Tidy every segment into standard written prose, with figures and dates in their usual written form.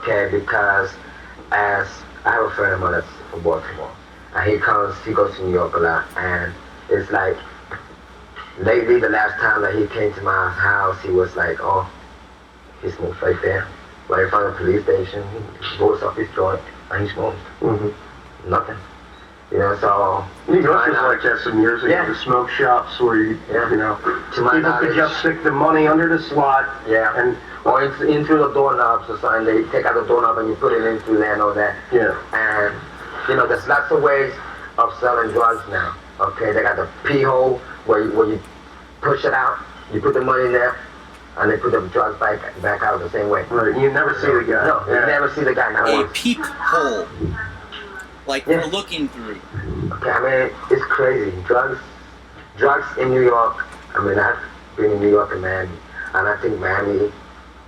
Okay, because as I have a friend of mine that's from Baltimore, and he goes to New York a lot, and it's like lately the last time that he came to my house, he was like, oh, he smokes right there, right in front of the police station. He rolls up his joint and he smokes. Nothing. You know, so New York was like that some years ago. Yeah. The smoke shops where you know, people could just stick the money under the slot. Yeah. And or into the doorknobs or something. They take out the doorknob and you put it into there and all that. Yeah. And you know, there's lots of ways of selling drugs now. Okay, they got the pee hole where you push it out, you put the money in there, and they put the drugs back out the same way. Right. You never see the guy. No, you never see the guy now. A peep hole. Like we're looking through. Okay, I mean, it's crazy. Drugs in New York. I mean, I've been in New York and Miami, and I think Miami,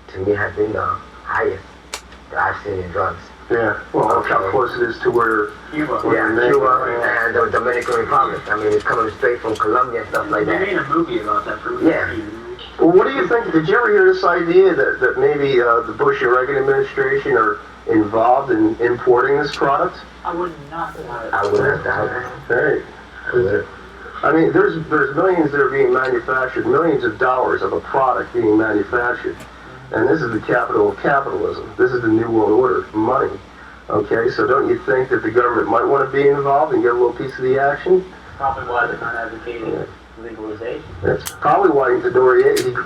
to me, has been the highest that I've seen in drugs. Yeah. Well, look how close it is to where Cuba. Cuba and the Dominican Republic. I mean, it's coming straight from Colombia and stuff like that. They made a movie about that for Yeah. Well, what do you think? Did you ever hear this idea that maybe the Bush and Reagan administration are involved in importing this product? I would not doubt it. I would have doubt it. Hey. I mean, there's millions that are being manufactured, millions of dollars of a product being manufactured. And this is the capital of capitalism. This is the New World Order, money. Okay, so don't you think that the government might want to be involved and get a little piece of the action? Probably why they're not advocating legalization. That's probably why he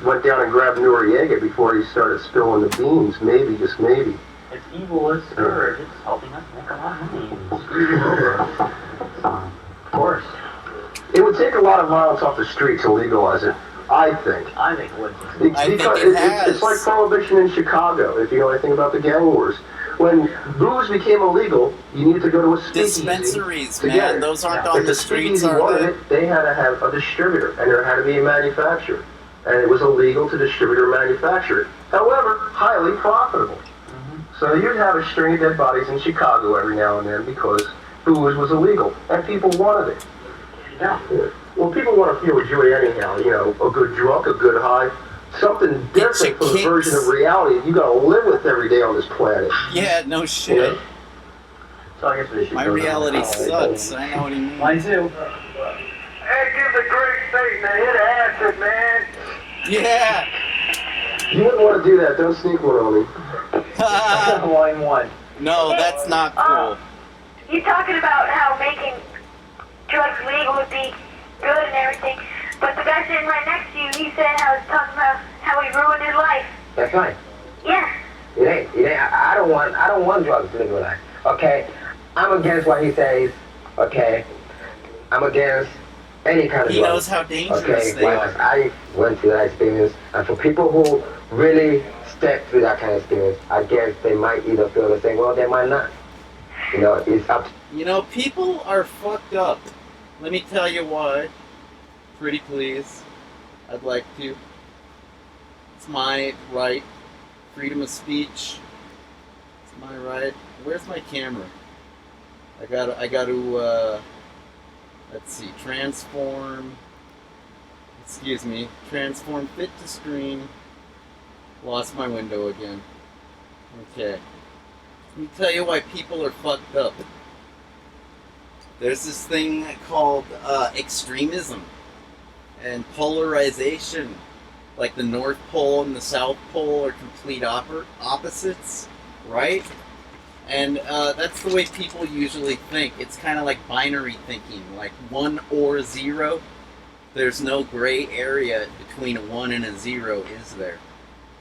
went down and grabbed Noriega before he started spilling the beans. Maybe, just maybe. It's evil as scourge. It's helping us make a lot of money and screw you over. Of course. It would take a lot of violence off the street to legalize it, I think. I think it would. It's like Prohibition in Chicago, if you know anything about the gang wars. When booze became illegal, you needed to go to a speakeasy. Dispensaries, man. Those aren't on the streets, are are they? They had to have a distributor, and there had to be a manufacturer. And it was illegal to distribute or manufacture it. However, highly profitable. So you'd have a string of dead bodies in Chicago every now and then because booze was illegal, and people wanted it. Yeah. Well, people want to feel joy anyhow, you know, a good drunk, a good high, something different from the version of reality you gotta live with every day on this planet. Yeah, no shit. You know? So I guess we should My reality sucks. I know what he means. Mine too. Hey, give the great statement. Hit acid, man. Yeah. You wouldn't want to do that. Don't sneak one on me. Line one. No, that's not cool. You talking about how making drugs legal would be good and everything, but the guy sitting right next to you, he said how he's talking about how he ruined his life. That's right. Yeah. It ain't. I don't want drugs legalized. Okay, I'm against what he says. Okay, I'm against any kind of He drugs. knows how dangerous they because are. I went through that experience, and for people who really step through that kind of experience, I guess they might either feel the same, well, they might not. You know, it's up. You know, people are fucked up. Let me tell you why. Pretty please. I'd like to. It's my right. Freedom of speech. It's my right. Where's my camera? I gotta, let's see, transform, fit to screen. Lost my window again. Okay. Let me tell you why people are fucked up. There's this thing called extremism and polarization. Like the North Pole and the South Pole are complete opposites, right? And that's the way people usually think. It's kind of like binary thinking, like 1 or 0. There's no gray area between a 1 and a 0, is there?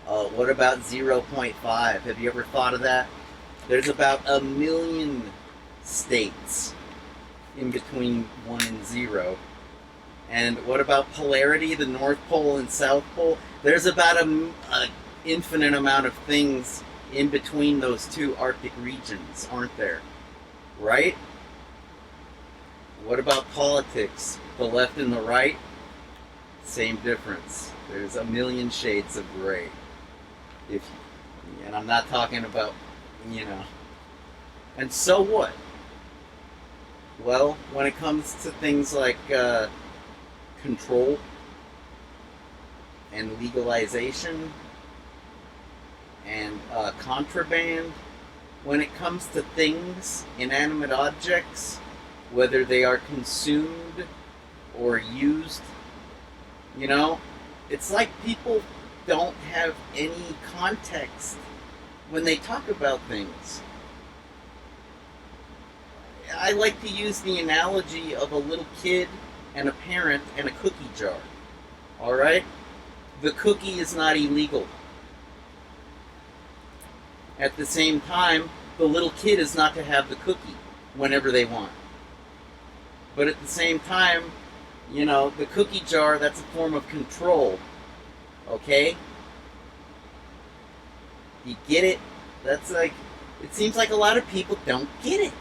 What about 0.5? Have you ever thought of that? There's about 1 million states in between 1 and 0. And what about polarity, the North Pole and South Pole? There's about an infinite amount of things in between those two Arctic regions, aren't there? Right? What about politics? The left and the right? Same difference. There's 1 million shades of gray. And I'm not talking about, you know. And so what? Well, when it comes to things like control and legalization and contraband, when it comes to things, inanimate objects, whether they are consumed or used, you know, it's like people don't have any context when they talk about things. I like to use the analogy of a little kid and a parent and a cookie jar. Alright? The cookie is not illegal. At the same time, the little kid is not to have the cookie whenever they want. But at the same time, you know, the cookie jar, that's a form of control. Okay? You get it? That's like, it seems like a lot of people don't get it.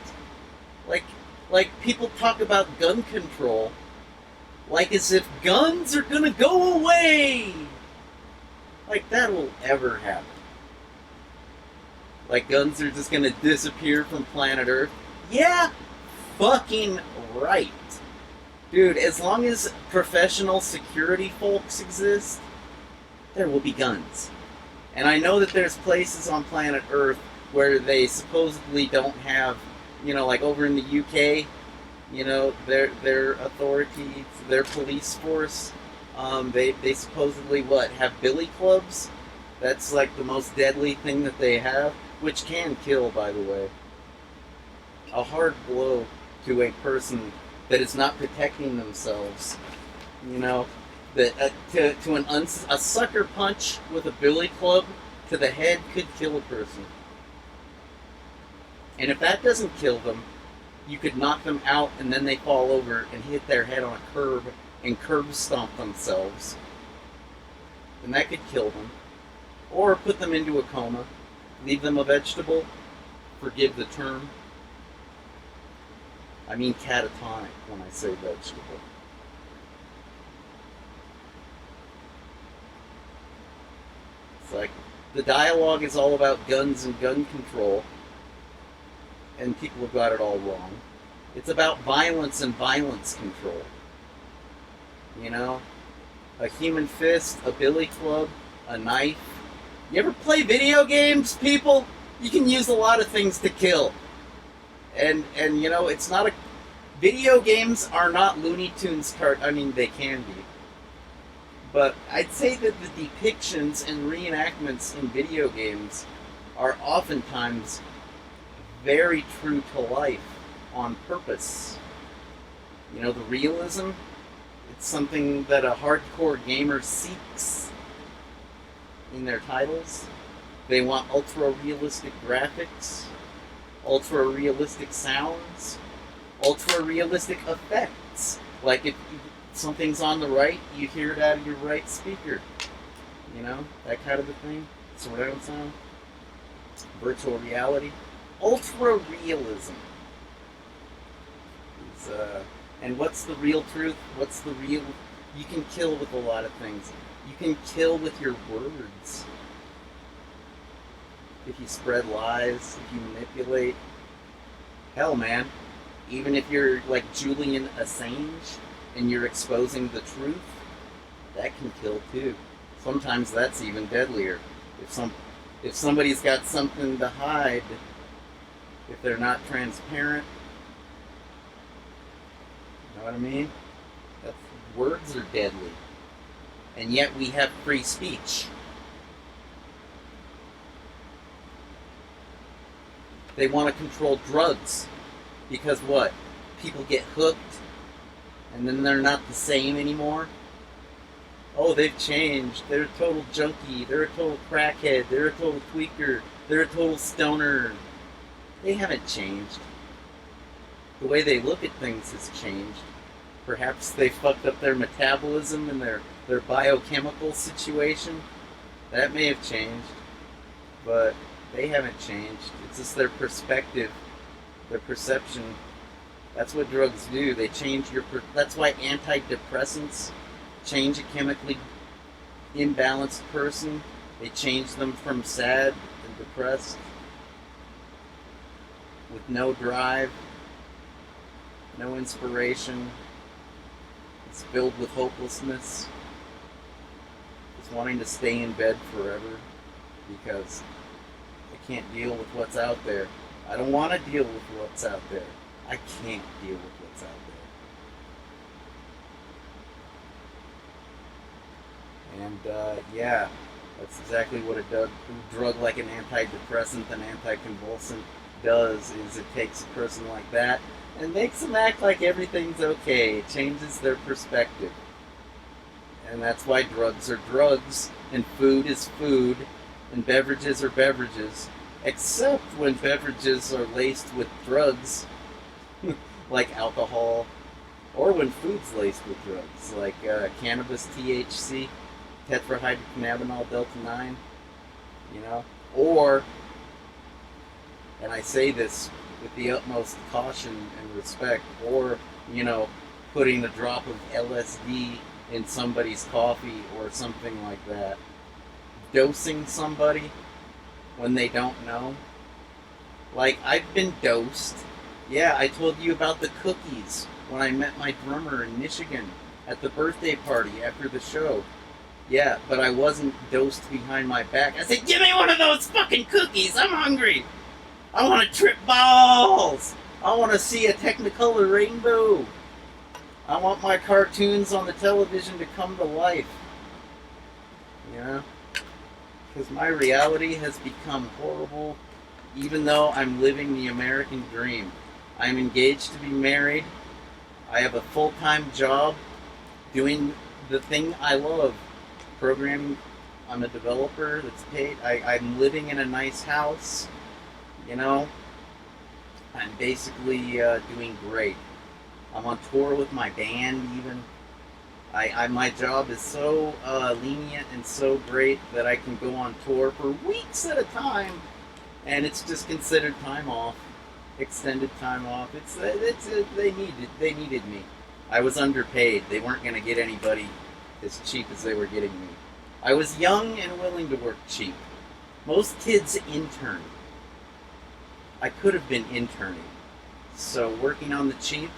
Like people talk about gun control like as if guns are gonna go away. Like that will ever happen. Like guns are just gonna disappear from planet Earth. Yeah, fucking right. Dude, as long as professional security folks exist, there will be guns. And I know that there's places on planet Earth where they supposedly don't have, you know, like over in the UK, you know, their authorities, their police force, they supposedly have billy clubs. That's like the most deadly thing that they have, which can kill, by the way. A hard blow to a person that is not protecting themselves, you know, that a sucker punch with a billy club to the head could kill a person. And if that doesn't kill them, you could knock them out and then they fall over and hit their head on a curb and curb stomp themselves. And that could kill them. Or put them into a coma. Leave them a vegetable. Forgive the term. I mean catatonic when I say vegetable. It's like, the dialogue is all about guns and gun control. And people have got it all wrong. It's about violence and violence control. You know? A human fist, a billy club, a knife. You ever play video games, people? You can use a lot of things to kill. And you know, it's not a... Video games are not Looney Tunes I mean, they can be. But I'd say that the depictions and reenactments in video games are oftentimes very true to life on purpose. You know, the realism, it's something that a hardcore gamer seeks in their titles. They want ultra-realistic graphics, ultra-realistic sounds, ultra-realistic effects. Like if something's on the right, you hear it out of your right speaker. You know, that kind of a thing. Surround sound. Virtual reality. Ultra-realism. And what's the real truth? What's the real... You can kill with a lot of things. You can kill with your words. If you spread lies, if you manipulate. Hell, man. Even if you're like Julian Assange and you're exposing the truth, that can kill too. Sometimes that's even deadlier. If somebody's got something to hide, if they're not transparent, you know what I mean? Words are deadly. And yet we have free speech. They want to control drugs. Because what? People get hooked and then they're not the same anymore? Oh, they've changed. They're a total junkie. They're a total crackhead. They're a total tweaker. They're a total stoner. They haven't changed. The way they look at things has changed. Perhaps they fucked up their metabolism and their biochemical situation. That may have changed. But they haven't changed. It's just their perspective, their perception. That's what drugs do. They change your... That's why antidepressants change a chemically imbalanced person. They change them from sad and depressed, with no drive, no inspiration. It's filled with hopelessness, just wanting to stay in bed forever because can't deal with what's out there. I don't want to deal with what's out there. I can't deal with what's out there. And yeah, that's exactly what a drug like an antidepressant, an anticonvulsant does, is it takes a person like that and makes them act like everything's okay. It changes their perspective. And that's why drugs are drugs, and food is food, and beverages are beverages, except when beverages are laced with drugs, like alcohol, or when food's laced with drugs, like cannabis THC, tetrahydrocannabinol delta 9, you know, or, and I say this with the utmost caution and respect, or, you know, putting a drop of LSD in somebody's coffee or something like that. Dosing somebody when they don't know. Like, I've been dosed. Yeah, I told you about the cookies when I met my drummer in Michigan at the birthday party after the show. Yeah, but I wasn't dosed behind my back. I said, give me one of those fucking cookies! I'm hungry! I want to trip balls! I want to see a Technicolor rainbow! I want my cartoons on the television to come to life. You know? Because my reality has become horrible, even though I'm living the American dream. I'm engaged to be married. I have a full-time job doing the thing I love. Programming. I'm a developer that's paid. I'm living in a nice house. You know? I'm basically doing great. I'm on tour with my band even. My job is so lenient and so great that I can go on tour for weeks at a time, and it's just considered time off, extended time off. They needed me. I was underpaid. They weren't going to get anybody as cheap as they were getting me. I was young and willing to work cheap. Most kids intern. I could have been interning. So working on the cheap,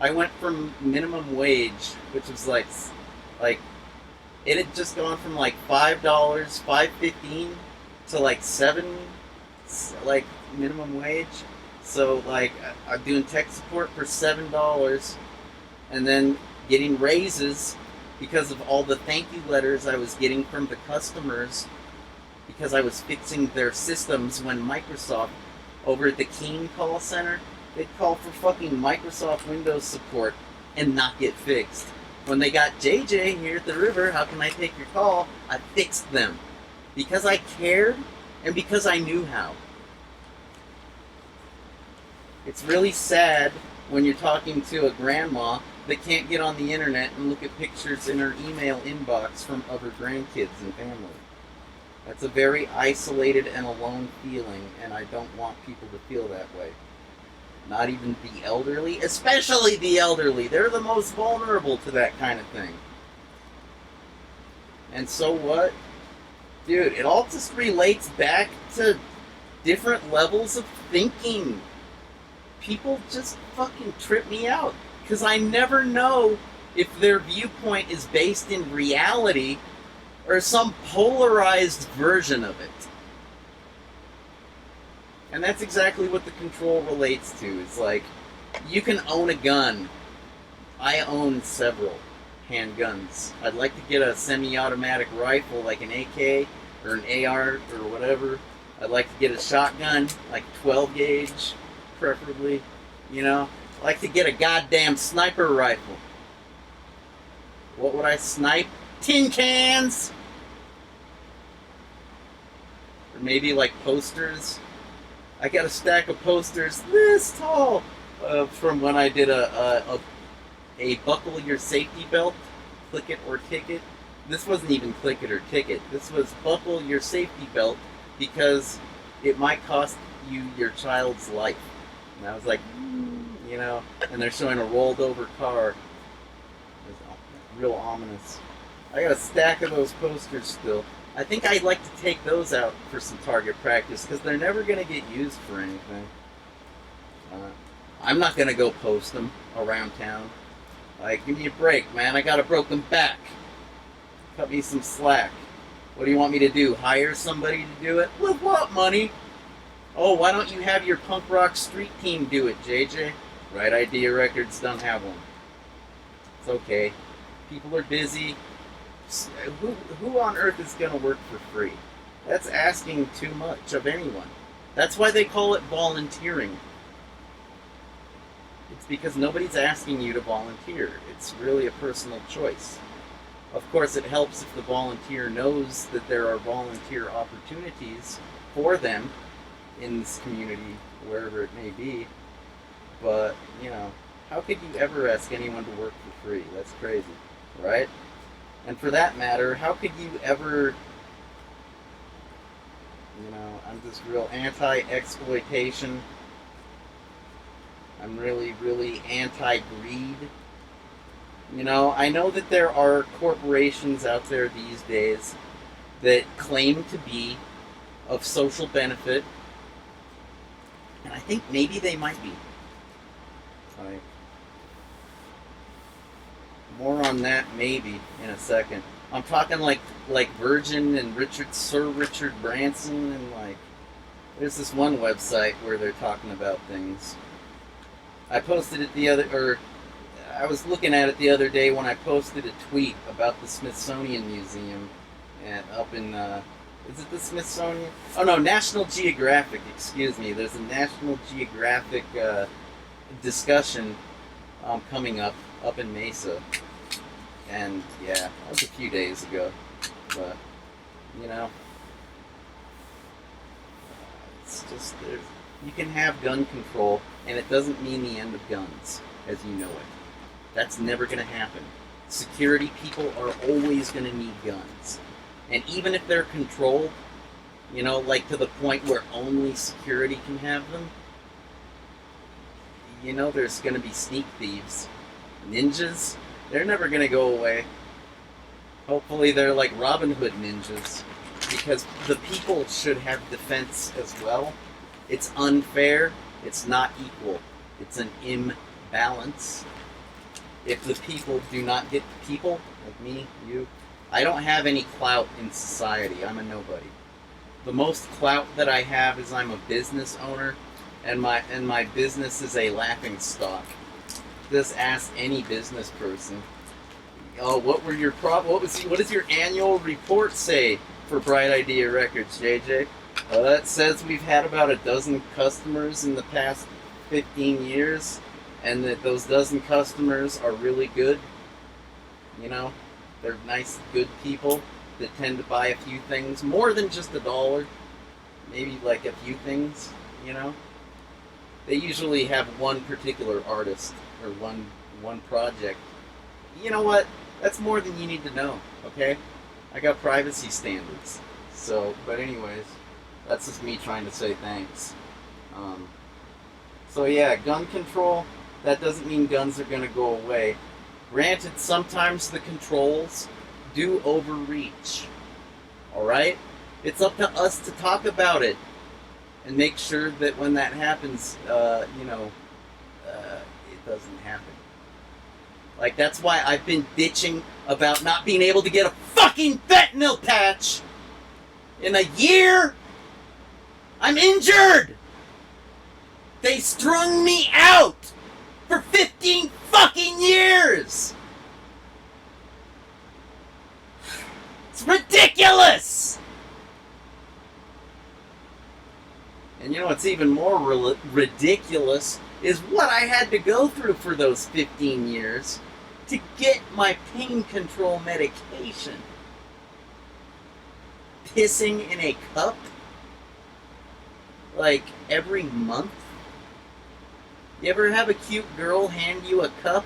I went from minimum wage, which was like it had just gone from like $5, $5.15 to like $7, like minimum wage. So like I'm doing tech support for $7, and then getting raises because of all the thank you letters I was getting from the customers because I was fixing their systems when Microsoft over at the Keene call center, they'd call for fucking Microsoft Windows support and not get fixed. When they got JJ here at the river, how can I take your call? I fixed them. Because I cared and because I knew how. It's really sad when you're talking to a grandma that can't get on the internet and look at pictures in her email inbox from other grandkids and family. That's a very isolated and alone feeling, and I don't want people to feel that way. Not even the elderly, especially the elderly. They're the most vulnerable to that kind of thing. And so what? Dude, it all just relates back to different levels of thinking. People just fucking trip me out. Because I never know if their viewpoint is based in reality or some polarized version of it. And that's exactly what the control relates to. It's like, you can own a gun. I own several handguns. I'd like to get a semi-automatic rifle, like an AK or an AR or whatever. I'd like to get a shotgun, like 12 gauge, preferably. You know? I'd like to get a goddamn sniper rifle. What would I snipe? Tin cans! Or maybe like posters. I got a stack of posters this tall from when I did a buckle your safety belt, click it or kick it. This wasn't even click it or kick it. This was buckle your safety belt because it might cost you your child's life. And I was like, you know, and they're showing a rolled over car. It's real ominous. I got a stack of those posters still. I think I'd like to take those out for some target practice because they're never going to get used for anything. I'm not going to go post them around town. Like, give me a break, man. I got a broken back. Cut me some slack. What do you want me to do? Hire somebody to do it? With what money? Oh, why don't you have your punk rock street team do it, JJ? Right Idea Records don't have one. It's okay. People are busy. Who on earth is going to work for free? That's asking too much of anyone. That's why they call it volunteering. It's because nobody's asking you to volunteer. It's really a personal choice. Of course, it helps if the volunteer knows that there are volunteer opportunities for them in this community, wherever it may be. But, you know, how could you ever ask anyone to work for free? That's crazy, right? And for that matter, how could you ever, you know, I'm just real anti-exploitation. I'm really, really anti-greed. You know, I know that there are corporations out there these days that claim to be of social benefit, and I think maybe they might be. Like, more on that maybe in a second. I'm talking like Virgin and Sir Richard Branson, and like there's this one website where they're talking about things. I posted it I was looking at it the other day when I posted a tweet about the Smithsonian Museum up in is it the Smithsonian? Oh no, National Geographic, excuse me. There's a National Geographic discussion coming up in Mesa. And yeah, that was a few days ago. But, you know, it's just, you can have gun control, and it doesn't mean the end of guns, as you know it. That's never going to happen. Security people are always going to need guns. And even if they're controlled, you know, like to the point where only security can have them, you know, there's going to be sneak thieves. Ninjas, they're never going to go away. Hopefully they're like Robin Hood ninjas, because the people should have defense as well. It's unfair. It's not equal. It's an imbalance. If the people do not get people, like me, you, I don't have any clout in society. I'm a nobody. The most clout that I have is I'm a business owner, and my business is a laughing stock. Just ask any business person. Oh, what were your what does your annual report say for Bright Idea Records, JJ? That says we've had about a dozen customers in the past 15 years, and that those dozen customers are really good. You know, they're nice, good people that tend to buy a few things, more than just $1, maybe like a few things, you know. They usually have one particular artist or one project. You know what? That's more than you need to know, okay? I got privacy standards. So, but anyways, that's just me trying to say thanks. So yeah, gun control, that doesn't mean guns are going to go away. Granted, sometimes the controls do overreach. Alright? It's up to us to talk about it and make sure that when that happens, it doesn't happen. Like, that's why I've been bitching about not being able to get a fucking fentanyl patch in a year. I'm injured. They strung me out for 15 fucking years. It's ridiculous. And you know what's even more ridiculous is what I had to go through for those 15 years to get my pain control medication. Pissing in a cup? Like, every month? You ever have a cute girl hand you a cup?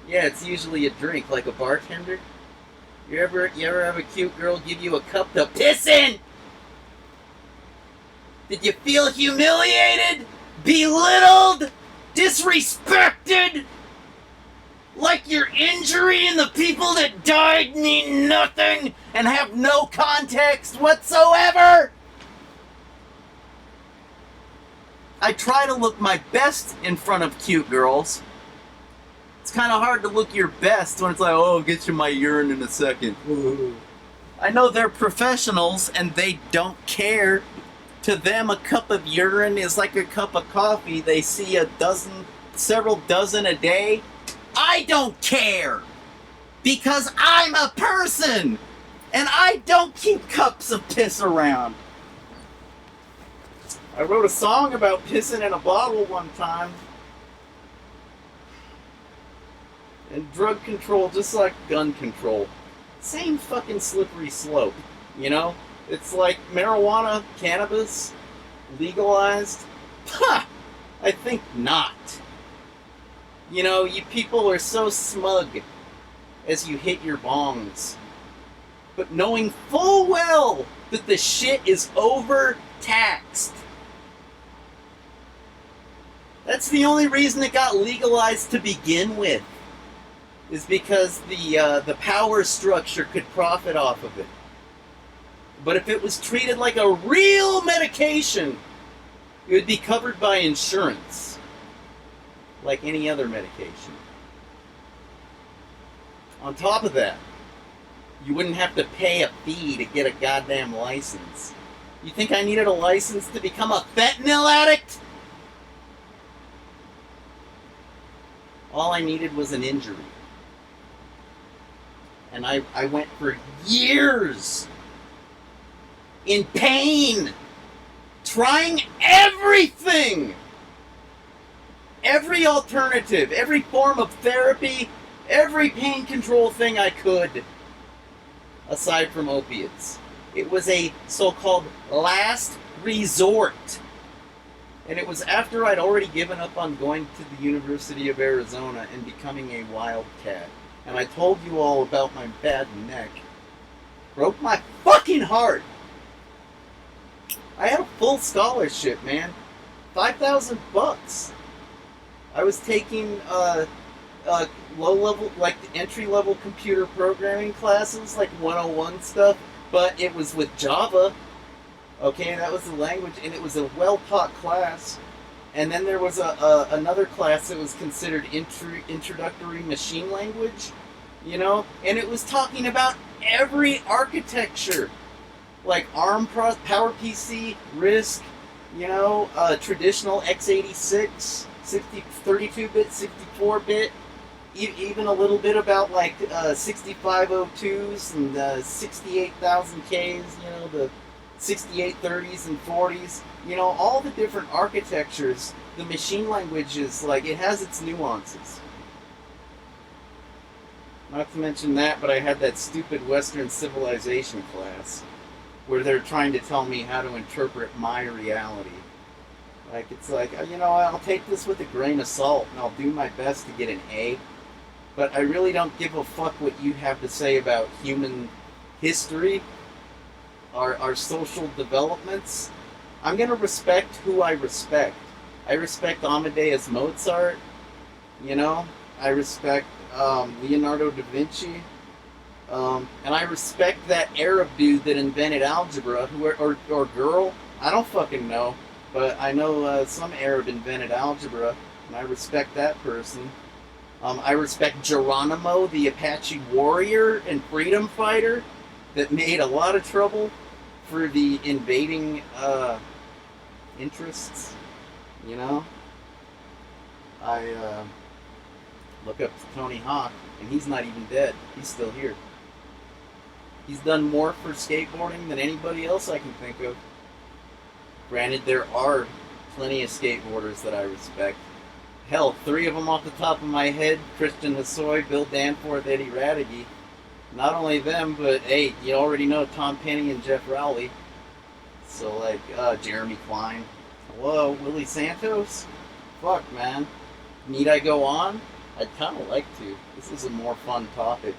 Yeah, it's usually a drink, like a bartender. You ever have a cute girl give you a cup to piss in? Did you feel humiliated? Belittled? Disrespected? Like your injury and the people that died mean nothing and have no context whatsoever? I try to look my best in front of cute girls. It's kind of hard to look your best when it's like, oh, I'll get you my urine in a second. I know they're professionals and they don't care. To them, a cup of urine is like a cup of coffee. They see several dozen a day. I don't care! Because I'm a person! And I don't keep cups of piss around. I wrote a song about pissing in a bottle one time. And drug control, just like gun control. Same fucking slippery slope, you know? It's like marijuana, cannabis, legalized. Ha! I think not. You know, you people are so smug as you hit your bongs. But knowing full well that the shit is overtaxed. That's the only reason it got legalized to begin with. Is because the power structure could profit off of it. But if it was treated like a real medication, it would be covered by insurance. Like any other medication. On top of that, you wouldn't have to pay a fee to get a goddamn license. You think I needed a license to become a fentanyl addict? All I needed was an injury. And I went for years in pain, trying everything, every alternative, every form of therapy, every pain control thing I could, aside from opiates. It was a so-called last resort. And it was after I'd already given up on going to the University of Arizona and becoming a wildcat. And I told you all about my bad neck. Broke my fucking heart. I had a full scholarship, man. $5,000. I was taking low-level, like entry-level computer programming classes, like 101 stuff, but it was with Java. Okay, that was the language, and it was a well-taught class. And then there was another class that was considered introductory machine language, you know? And it was talking about every architecture, like ARM, PowerPC, RISC, you know, traditional x86, 32-bit, 64-bit, even a little bit about like 6502s and 68,000Ks, you know, the 6830s and 40s, you know, all the different architectures. The machine language is like, it has its nuances. Not to mention that, but I had that stupid Western civilization class where they're trying to tell me how to interpret my reality. Like, it's like, you know, I'll take this with a grain of salt and I'll do my best to get an A, but I really don't give a fuck what you have to say about human history, our social developments. I'm going to respect who I respect. I respect Amadeus Mozart, you know, I respect Leonardo da Vinci, and I respect that Arab dude that invented algebra, or girl, I don't fucking know, but I know some Arab invented algebra, and I respect that person. I respect Geronimo, the Apache warrior and freedom fighter that made a lot of trouble for the invading interests, you know. I look up to Tony Hawk, and he's not even dead. He's still here. He's done more for skateboarding than anybody else I can think of. Granted, there are plenty of skateboarders that I respect. Hell, 3 of them off the top of my head: Christian Hosoi, Bill Danforth, Eddie Radigi. Not only them, but hey, you already know Tom Penny and Jeff Rowley. So like Jeremy Klein. Hello, Willie Santos? Fuck, man. Need I go on? I'd kind of like to. This is a more fun topic.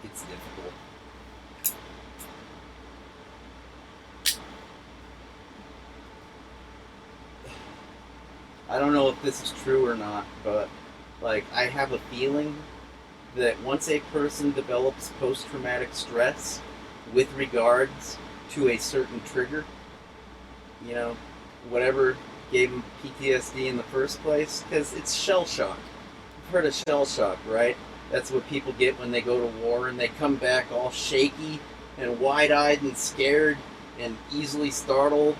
It's difficult. I don't know if this is true or not, but like I have a feeling that once a person develops post-traumatic stress with regards to a certain trigger, you know, whatever gave him PTSD in the first place, because it's shell shock. You've heard of shell shock, right? That's what people get when they go to war, and they come back all shaky and wide-eyed and scared and easily startled